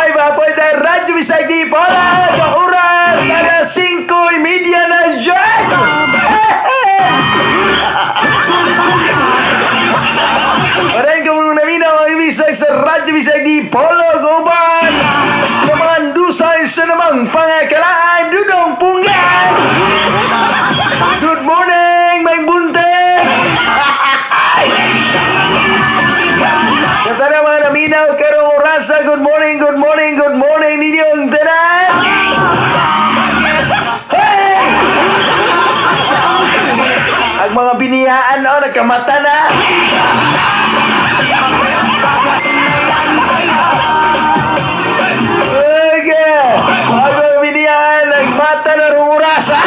live apoy tayo Radyo Bisagi Pola sa oras alas 5:30 na dyan. Maraming kamulong namin ang mga ibisag sa Radyo Bisagi Polo Guban sa mga dusay sa namang pangakalaan Dudong Punggan. Good morning, may bunting. Sa mga naminaw karong orasa, good morning ninyong tanan. Hey! Ang mga biniyaan nagkamata na. Okay. Ang mga biniyaan nagmata na rong orasa.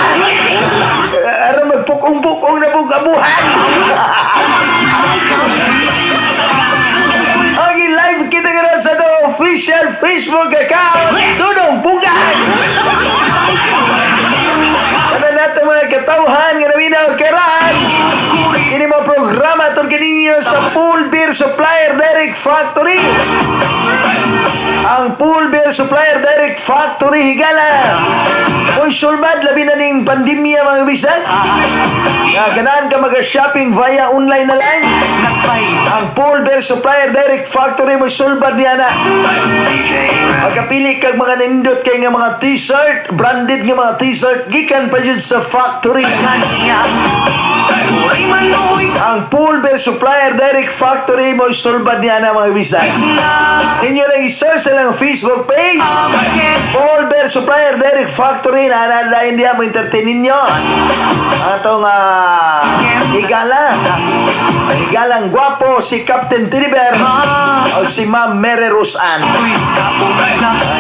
Ano magpukong-pukong na bugabuhan. Live kita ka sa official Facebook account Dudong Punggan. Kada nato mga katawhan nga naminaw karan ini mga programa itong kaninyo sa Pool Beer Supplier Direct Factory. Ang Pool Beer Supplier Direct Factory higala kung sulbad labi na ning pandemya mga bisag ganahan ka mag-shopping via online na lang. Ang Pool Beer Supplier Direct Factory mo sulbad niya na magkapili kag mga nindot kay nga mga t-shirt, branded nga mga t-shirt gikan pa yun sa factory. Ang Pool Beer Supplier Direct Factory mo sulbad niya na mga bisag. Inyo lang i-search sa lang Facebook page Pool Beer Supplier Direct Factory na nalain diya mo entertainin nyo atong higalang gwapo si Captain Tiliber o si Ma'am Mary Rosan.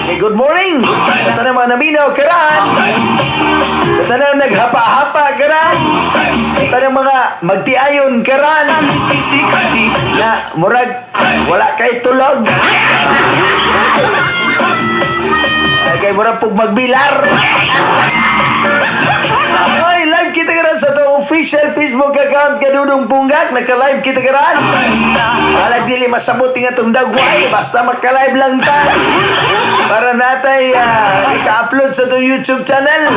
Okay, good morning. Ito na mga naminaw karan. Ito na naghapa-hapa karan. Ito na mga magtiayon karan na murag wala kay tulog. Okay, murag pug magbilar. Ay, live kita karan sa to official Facebook account ka Dudong Punggak. Naka-live kita karan. Alam dili masabot nga itong dagway. Basta maka-live lang ta. Para natay ika-upload sa to YouTube channel.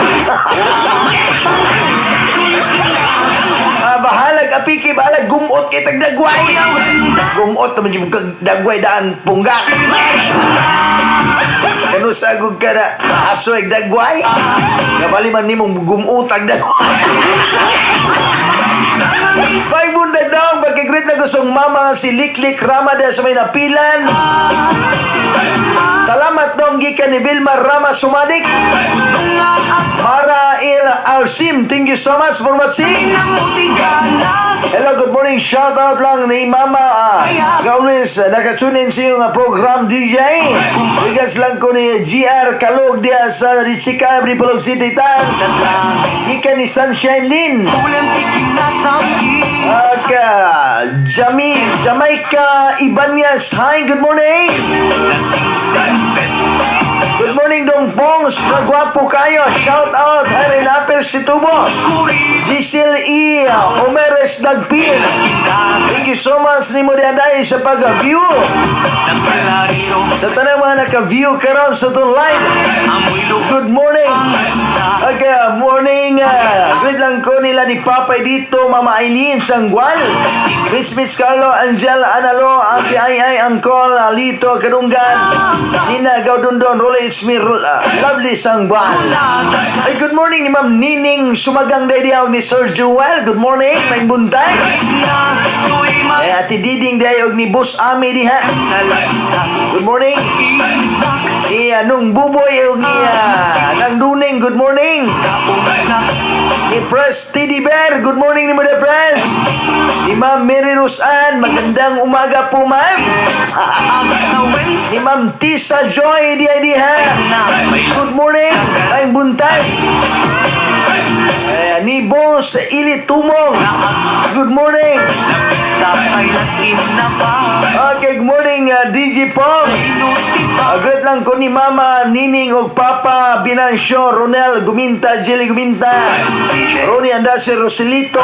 Bahalag apiki, bahalag gumot kitag dagway. Gumot naman yung dagway daan Punggak. Kano sagog ka na asoy dagway? Nabaliman ni mong gumutag dagway. May bundag daw, magkigreet na gustong mama si Liklik Ramada sa may napilan. Salamat dong gikan ni Vilma Rama Sumadik. Mara Il Alsim, thank you so much for watching. Hello, good morning. Shout out lang ni Mama. Always nakatunin sa iyong program DJ. Bigas lang ko ni GR Kalog dia sa Risika, Bripolog City Tan. Gikan ni Sunshine Lin. Jamaica Ibanez. Hi, good morning. Good morning dong Pongs. Nagwapo kayo. Shout out Harry Napel Situbo. Giselle E. Omeres Dagpil. Thank you so much ni Murianday sa pag-view. Sa tanang mga naka-view karon sa itong live. Good morning. Okay, morning. Great lang ko nila ni Papay dito. Mama Aileen Sanggual. Mitch Carlo, Angel Analo, Ate Ay Angkol, Alito Kadunggan, Nina Gaudundon, Role Ismir, Lovely Sanggual. Ay, good morning ni Ma'am Nining Sumagang Daydiaw ni Sir Joel. Good morning, may buntay. Ay, Ate Diding Dayog ni Boss Ami diha. Good morning. Ni Nung Buboy o ni Nang Duning. Good morning. Ni Press Teddy Bear. Good morning ni Mother Press. Ni Ma'am Mary Rosan. Magandang umaga po, ma'am. Ni Ma'am Tisa Joy diha. Good morning. Ay buntay. ni Boss Ili Tumong. Good morning. Okay, good morning, DJ Pong. Great lang ko ni Mama Nining og Papa Binansyo, Ronel Guminta, Jelly Guminta, Ronnie Andase Roselito,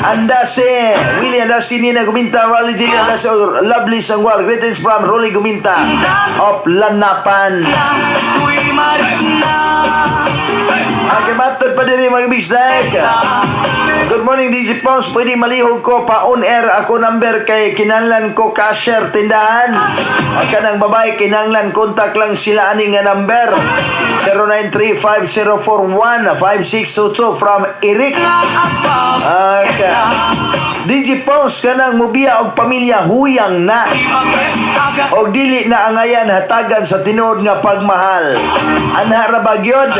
Andase, Willie Andase, Nina Guminta, Raleigh Jelly Andase, Lovely Sangwal. Greetings from Rolly Guminta of Lanapan. Okay, matod pa din mga bisag. Good morning, DJ Pons. Pwede malihog ko pa on air ako number kay kinanglan ko cashier tindahan. Ang kanang babae kinanglan kontak lang sila ani nga number 0935-041-5622 from Eric. Okay. DJ Pons kanang mubiya og pamilya huyang na. Og dili na angayan hatagan sa tinuod nga pagmahal. Anha ra ba gyud?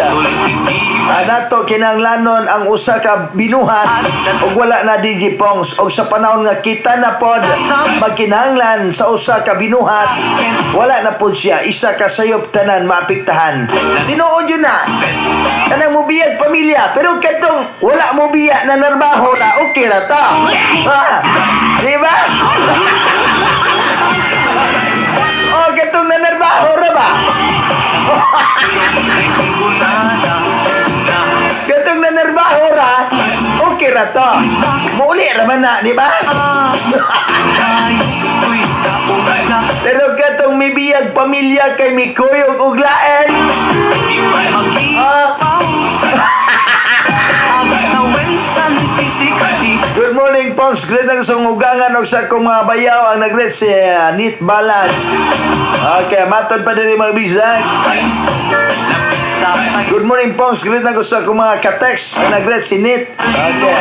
Nato kinanglanon ang usa ka binuhat og wala na DJ Pongs og sa panahon nga kita na pod magkinahanglan sa usa ka binuhat wala na pod siya isa ka sayop tanan maapektahan tinuod yun na kanang mubiyag pamilya pero katong wala mobiya na narbaho na okay ra ta di ba katong nanarbaho ra ba katong nanarbaho ra okay ra to muli ra man na di ba pero katong mibiyag pamilya kay mikuyog og laen Good morning, Pongs. Great ang sungugangan og sa akong mga bayaw ang nag-greet si Nit Balas. Okay, matod pa din mga bisag. Good morning, Pongs. Greet ang sa akong mga ka-text ang nag-greet si Nit. Okay.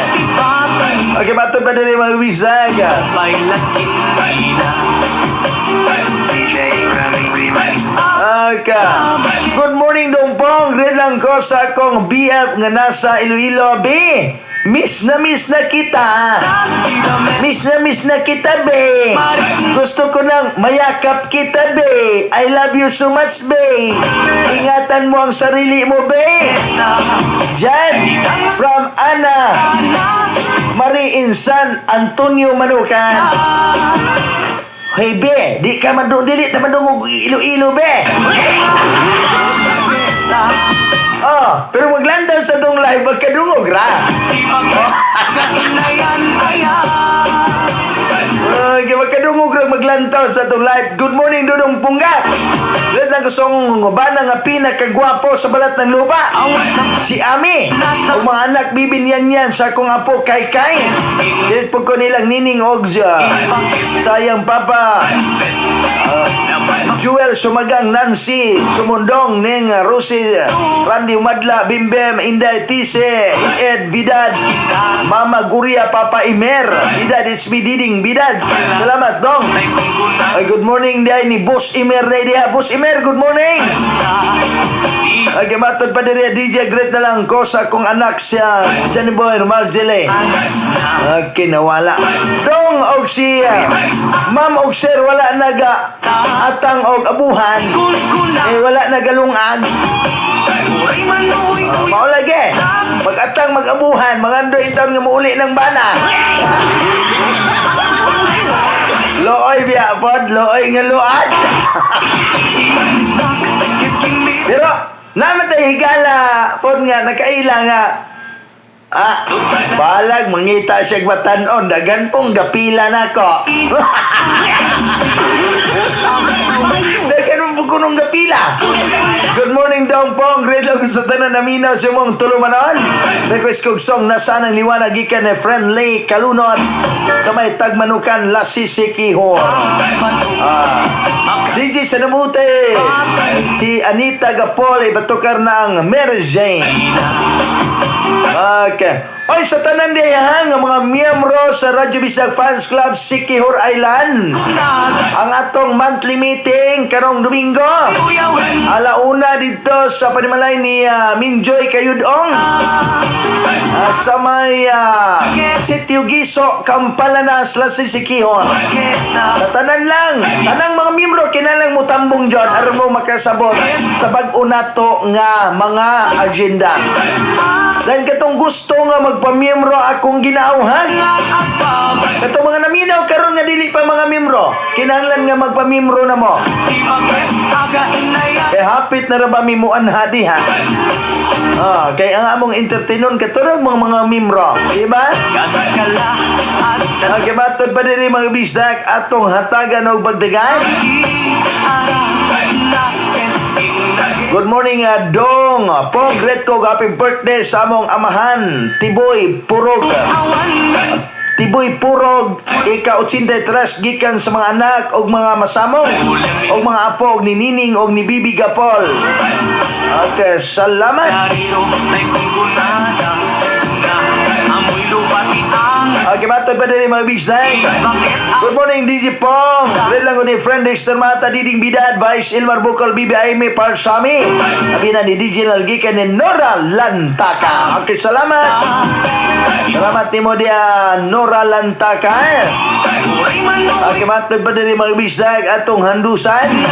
Okay, matod pa din mga bisag. Okay. Good morning, Dong Pong. Greet lang ko sa akong BF nga nasa Iloilo, B. Miss na kita. Miss na kita, be. Gusto ko nang mayakap kita, be. I love you so much, be. Ingatan mo ang sarili mo, be. Jan, from Ana Marie Insan Antonio Manukan. Hey, be, di ka dili ta madungog Iloilo, be. Oh, pero maglandaw sa tong live magkadungog ra. Magkadungog ra maglantaw sa tong live. Good morning, Dudong Punggat. Lahat lang kusong bana nga pinakagwapo sa balat ng lupa. Si Ami. Ang mga anak bibinyan yan sa akong apo kay Kay. Dilit po ko nilang nining ogja. Sayang Papa. Jewel Sumagang, Nancy Sumundong, Ning Rosie, Randy Umadla, Bimbem, Inday Tise, Ed Vidad, Mama Guria, Papa Imer, Vidad, it's me Diding Vidad. Salamat dong. Good morning day ni Boss Imer dia. Boss Imer, good morning. Okay, matod pa diri DJ great na lang ko sa akong anak siya Johnny Boy Normal Jele. Okay, nawala. Dong og si Ma'am og Sir wala naga atang og abuhan. Wala nagalungag. Mao lagi. Pag-atang mag-abuhan, mangandoy taon nga muuli ng bana. Looy biya pod, looy nga luad. Pero namatay higala pod nga nakaila nga balag mangita siya batanon dagan pong gapila nako. Dagan mo kunong gapila. Good morning Dong Pong. Great lang sa tanan naminaw sa mong tulumanon. Request kong song na sanang liwanag ikan ni Friendly Kalunot sa may tagmanukan La Sisikiho. DJ sa namute si Anita Gapol ibatukar na ang Mary Jane. Okay. Oy, sa tanan diya nga mga miyembro sa Radyo Bisag Fans Club Sikihor Island. Ang atong monthly meeting karong Domingo. Alauna dito sa panimalay ni Minjoy Kayudong. Sa may Sitio Giso, Kampalanas, Lasig Sikihor. Sa tanan lang, tanang mga miyembro kinalang mo tambong dyan aron mo makasabot sa bag-una to nga mga agenda. Dan katong gusto nga magpamiyembro akong ginauhan. Katong mga naminaw karon nga dili pa mga miyembro, kinahanglan nga magpamiyembro na mo. Kay hapit na ra ba mi mo anhadi ha. Kay ang among entertainon katurog mga miyembro, di ba? Okay, matod pa din mga bisag atong hatagan og pagdagan. Good morning, Dong. Pogret ko, happy birthday sa among amahan, Tiboy Purog. Tiboy Purog, ika-83 gikan sa mga anak og mga masamong og mga apo og ni Nining og ni Bibi Gapol. Okay, salamat. Okay, matod pa din mga bisay. Good morning, DJ Pong. Red lang ko ni friend Dexter Mata, Diding Bida, Vice Ilmar Bukal, Bibi Aime Parsami. Sabi na ni DJ Nalgikan ni Nora Lantaka. Okay, salamat. Salamat ni mo dia Nora Lantaka. Okay, matod pa din mga bisay atong handusan.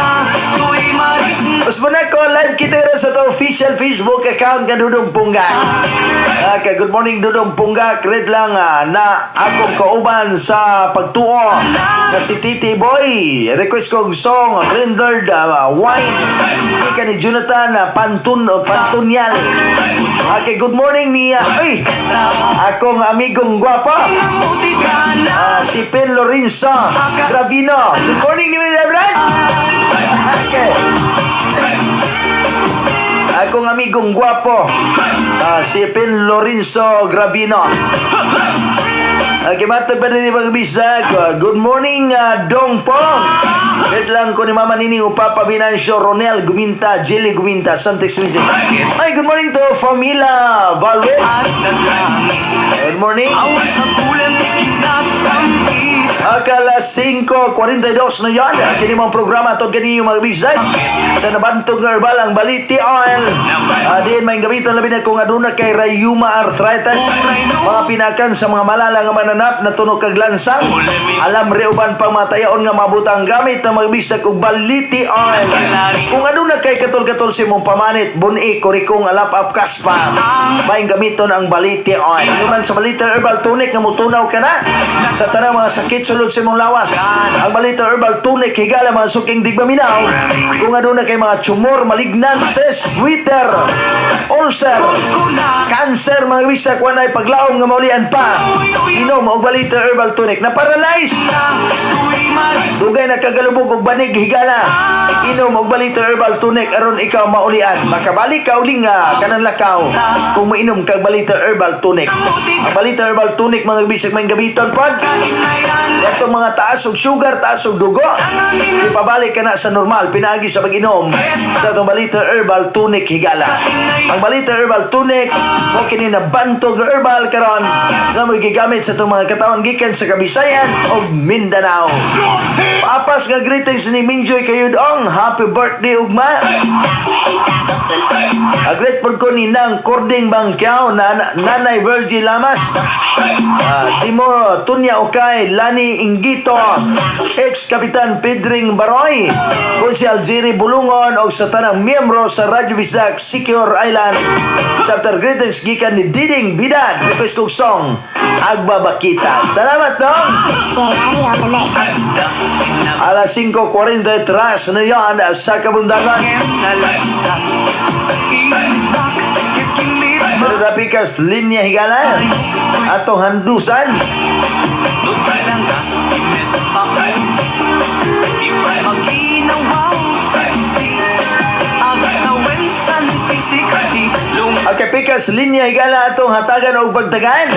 Mas muna ko live kita sa to official Facebook account ka Dudong Pungga. Okay, good morning Dudong Pungga. Red lang na akong kauban sa pagtuo na si Titi Boy. Request kong song Rendered Wine ika ni Jonathan Pantunyal. Okay, good morning ni akong amigong guwapo si Pen Lorenzo Gravino. Good morning ni Brad. Okay, akong amigong guwapo si Pen Lorenzo Gravino. Okay, matod pa rin mga bisag. Good morning, Dong Pong. Red lang ko ni Mama Nining Upapa Binancio, Ronel Guminta, Jelly Guminta, Santex Music. Ay, good morning to Famila Valve. Good morning. Akala 5:42 na yan. Kini mga programa ito ganyan yung mga bisay. Sa nabantog nga herbal ang baliti oil. Diyan may gamiton labi na kung aduna kay Rayuma Arthritis. Mga pinakan sa mga malala nga mananap na tunog kag lansang. Alam reuban pang matayaon nga mabutang gamit na mga bisay kong baliti oil. Kung aduna kay katol-katol si mong pamanit, buni, kurikong alap-ap kaspa. May gamiton ang baliti oil. Naman sa baliti herbal tonic nga mutunaw ka na. Sa tanang mga sakit sulod sa mong lawas. Ang balita herbal tonic higala mga suking digmaminaw. Kung ano na kay mga tumor, malignances, witter, ulcer, cancer, mga bisa kung ay paglaom nga maulian pa. Inom og balita herbal tonic na paralyze. Dugay na kagalubog og banig higala. Inom og balita herbal tonic aron ikaw maulian. Makabalik ka uling kanang lakaw kung mainom kag balita herbal tonic. Ang balita herbal tonic mga bisag may gabiton pod. Ito mga taas og sugar, taas og dugo. Ipabalik ka na sa normal, pinaagi sa pag-inom sa itong balita herbal tonic higala. Ang balita herbal tonic, mo kini na bantog herbal karon na mo gigamit sa itong mga katawan gikan sa Kabisayan o Mindanao. Papas nga greetings ni Minjoy Kayudong. Happy birthday ugma. Grateful ko ni Nang Cording Bangkiao, Nanay Virgie Lamas, Timor Tunya Ukay, Lani Ingito, ex-kapitan Pedring Baroy, Konsyal Jerry Bulungon o sa tanang miyembro sa Radyo Bisag Sikihor Island. Chapter greetings gikan ni Diding Bidad. Request kong song Agbabakita. Salamat dong. Alas 5:43 na yan sa kabundagan. Pero dapikas linya higala atong handusan. Okay, pikas linya higala atong hatagan o pagtagan.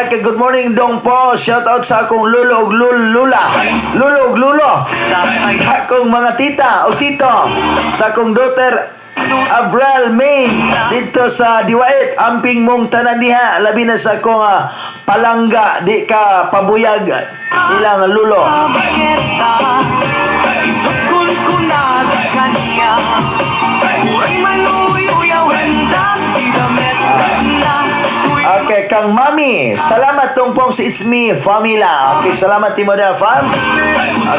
Good morning Dong po. Shout out sa akong lulo og lula. Lulo og lulo. Sa akong mga tita o tito. Sa akong daughter Abral Main dito sa Diwait, amping mong tanan diha, labi na sa akong palangga, di ka pabuyag ilang lulo. Okay, Kang Mami, salamat tungpong si It's Me Famila. Okay, salamat ni Moda Fam.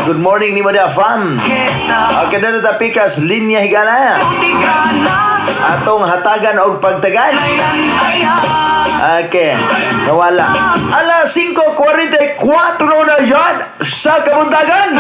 Good morning ni Moda Fam. Okay, dito ta pikas linya higala. Atong hatagan og pagtagan. Okay, nawala. Alas 5:44 na yan sa kabuntagan.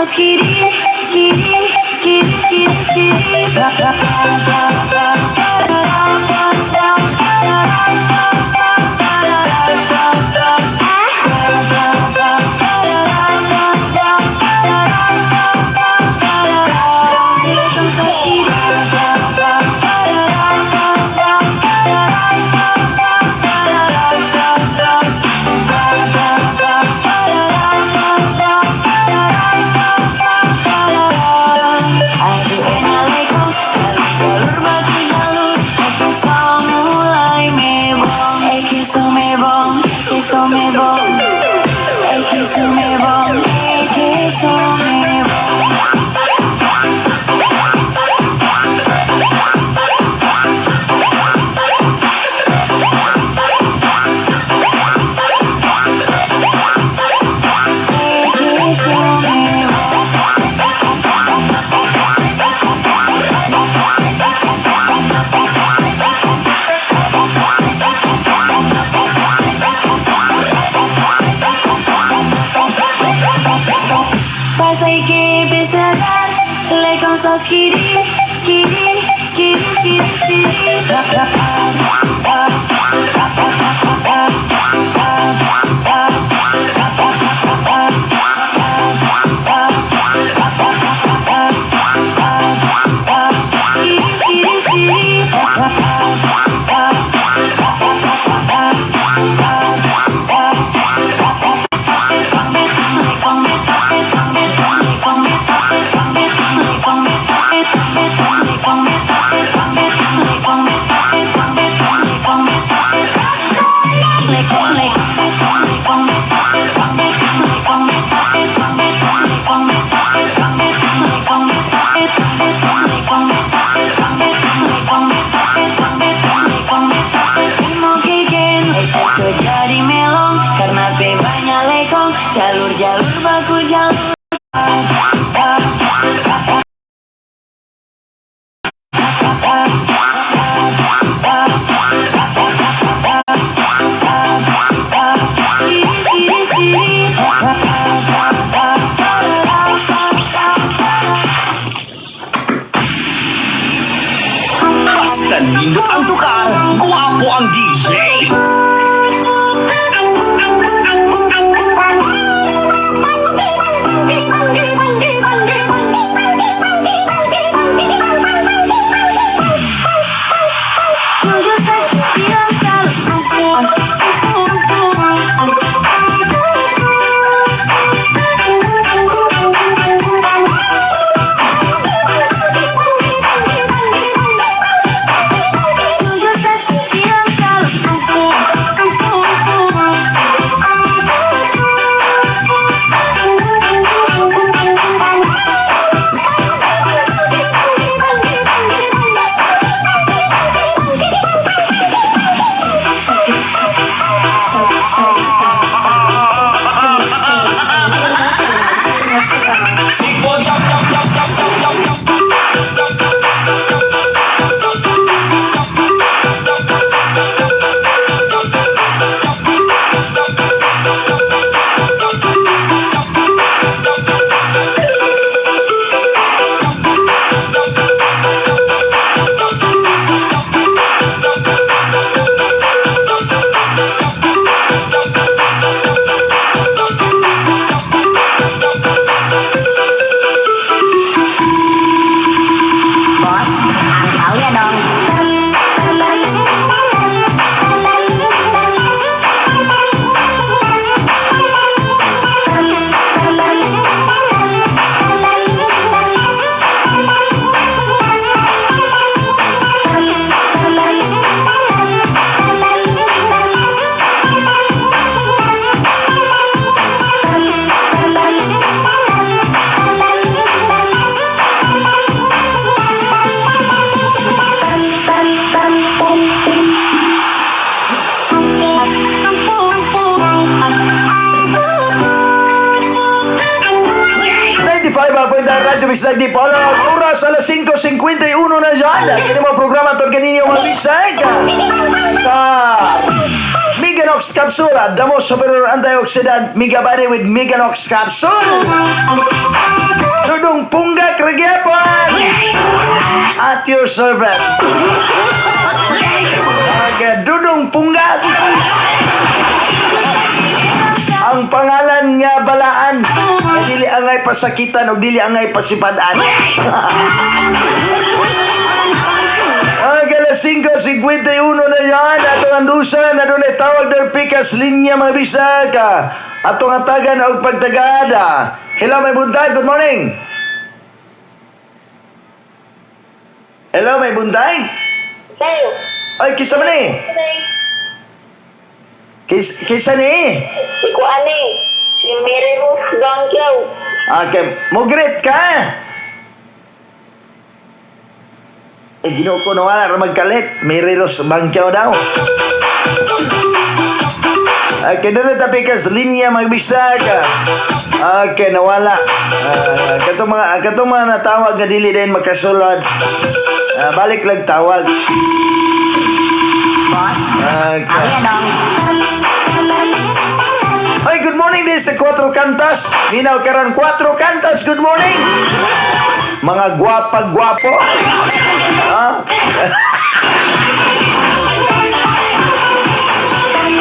Skiri, skiri, skiri, skiri, skiri. Skiri, skiri, skiri, skiri, skiri. Alright, tumisag di pala. Oras alas 5:51 na dyan. Kini mo programa ito kaninyo mga bisag. Sa Meganox Capsule. Damo superior antioxidant. Mega body with Meganox Capsule. Dudong punggak regyapan. At your service. Okay, Dudong punggak. Ang pangalan nga balaan, dili angay pasakitan o dili angay pasipadaan. Alas 5:51 na yan. Atong andusan na doon ay tawag ng pikas linya mga bisag. Atong atagan o pagtagada. Hello, may buntay. Good morning. Hello, may buntay. Sa'yo. Ay, kisa man eh. Kisa ni. Si Kuane. Si Mary Rose Gangkiao. Okay, mugrit ka. Ginoo ko nawala ra magkalit. Mary Rose Bangkiao daw. Okay, doon na tapikas linya magbisag. Okay, nawala. Katong mga natawag nga dili din makasulod. Balik lang tawag. Okay. Ay, good morning din sa 4 Kantas. Minaw karan 4 Kantas. Good morning. Mga gwapa-gwapo.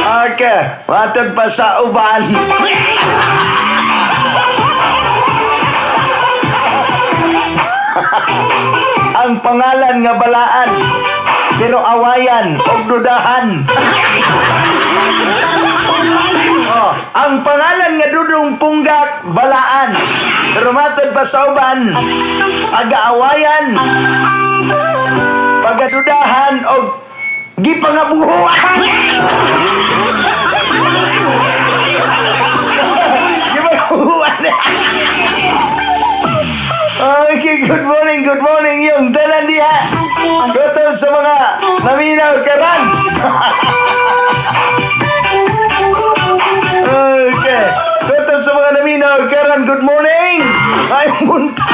Okay. Matag pa sa uban. Ang pangalan nga balaan. Pero awayan o dudahan. Ang pangalan nga Dudong Punggak balaan. Pero matag pa sa uban. Pag-aawayan. Pagadudahan o gipangabuhuan. Gipangabuhuan. Okay, good morning yung tanan diha. Gotong sa mga naminaw karan. Okay, gotong sa mga naminaw karan, good morning. Ay, munta.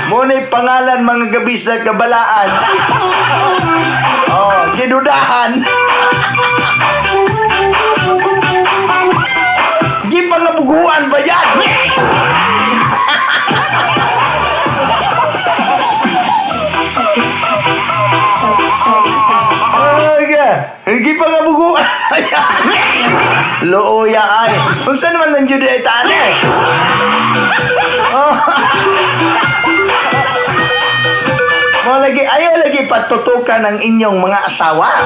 Muna'y pangalan mga gabi sa kabalaan. Gidudahan. Gipangabuguan ba yan? Hindi pa nga buguan. Looya ay. Kung saan naman nandiyo di ay tane? Ayaw lagi patutukan ang inyong mga asawa.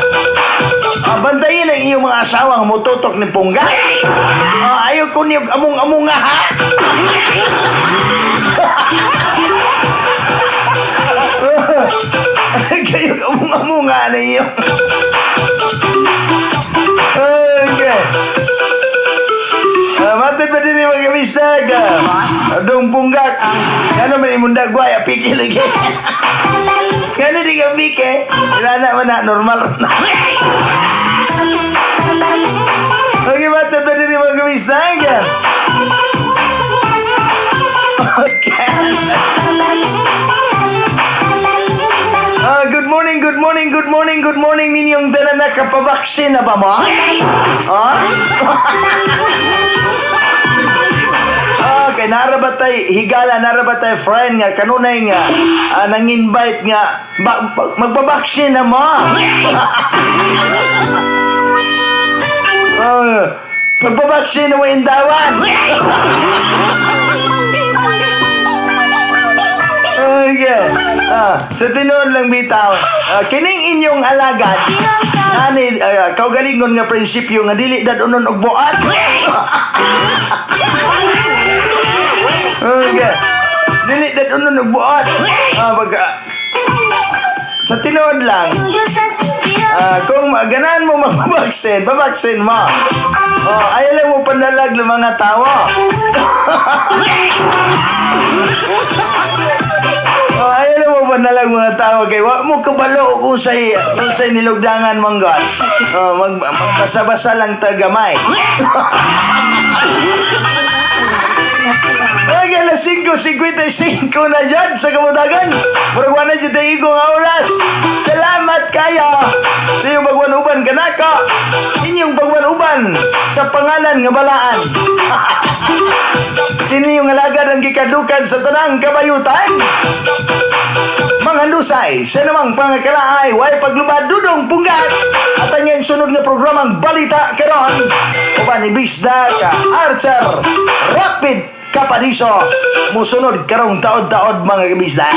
Bantayin ang inyong mga asawa ang mututok ni Pungga. Ayaw ko niyog among-among nga ha. Kayo among-among nga na iyo. Okay. Matod pa din yung mga kamistag. Dong Punggak. Kano man yung mundagway, apiki lagi. Kano di ka pike? Ilana man na, normal na. Okay, matod pa din yung mga kamistag. Okay. Good morning ninyong dala nakapabaksin na ba mo? Okay, narabatay higala, narabatay friend nga kanunay nga nang-invite nga magbabaksin na mo. Magbabaksin na mo indawan. Okay. Sa tinuod lang bitaw. Kining inyong alagad. Ani kaugalingon nga prinsipyo nga dili dad unon og buat. Okay. Dili dad unon og buat. Sa tinuod lang. Kung ganahan mo magbabaksin, babaksin mo. Ayaw lang mo panalag ng mga tao. Ayaw lang mo panalag mga tao. Kaya wag mo kabalo kung sa'y nilugdangan manggal. Magbasa-basa lang tagamay. Okay, Alas 5:55 na dyan sa kamudagan. Murag wala dyan tayo igong oras. Salamat kayo sa iyong pagwanuban kanaka. Inyong pagwanuban sa pangalan nga balaan. Kini yung alagad ang gikadukan sa tanang kabayutan. Mga lusay, sa namang pangakalaay, way paglubad dudong punggat. At ang yan sunod nga programang Balita Karon. Uban ni Bisda ka Archer Rapid Kapadiso. Musunod karong taod-taod mga kabisda.